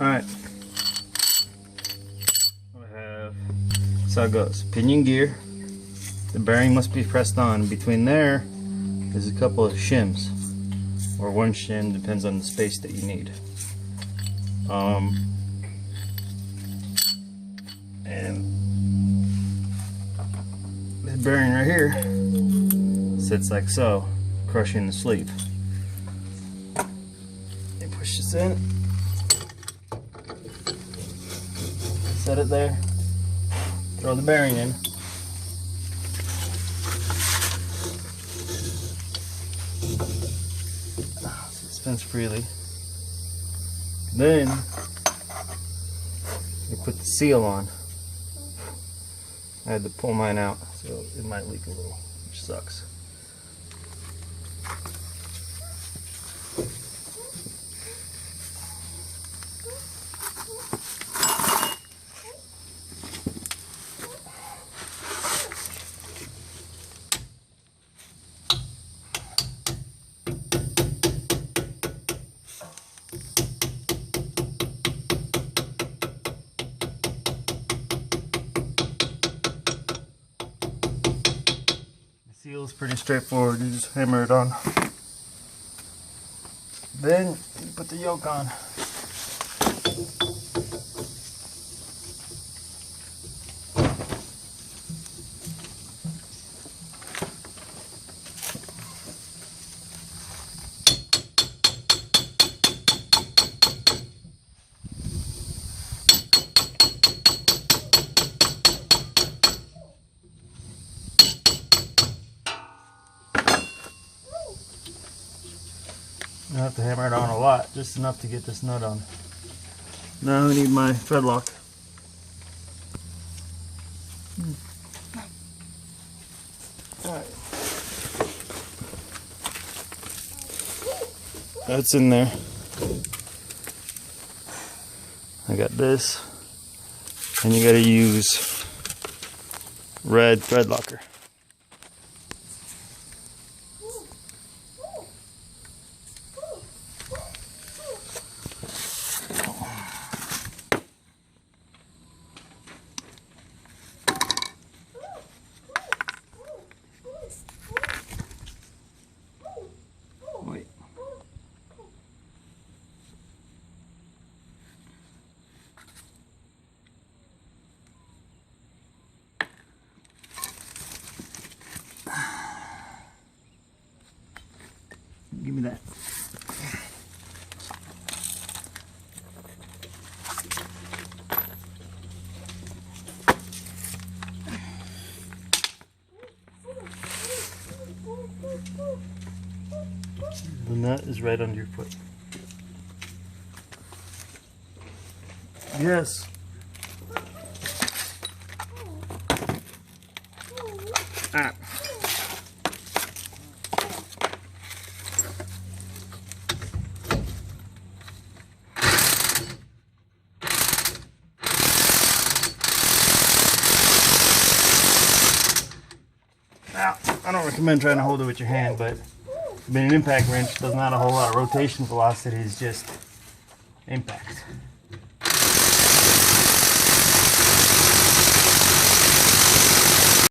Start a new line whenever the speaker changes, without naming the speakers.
Alright. We have, so it goes. Pinion gear. The bearing must be pressed on. Between there is a couple of shims. Or one shim, depends on the space that you need. And this bearing right here sits like so, crushing the sleeve. You push this in, set it there, throw the bearing in. So it spins freely. Then you put the seal on. I had to pull mine out, so it might leak a little, which sucks. Seal is pretty straightforward, you just hammer it on. Then you put the yoke on. I have to hammer it on a lot, just enough to get this nut on. Now I need my thread lock. Alright. That's in there. I got this. And you gotta use red thread locker. Wait. Give me that. The nut is right under your foot. Yes. Ah. Now, I don't recommend trying to hold it with your hand, but an impact wrench does not a whole lot of rotation velocity, it's just impact.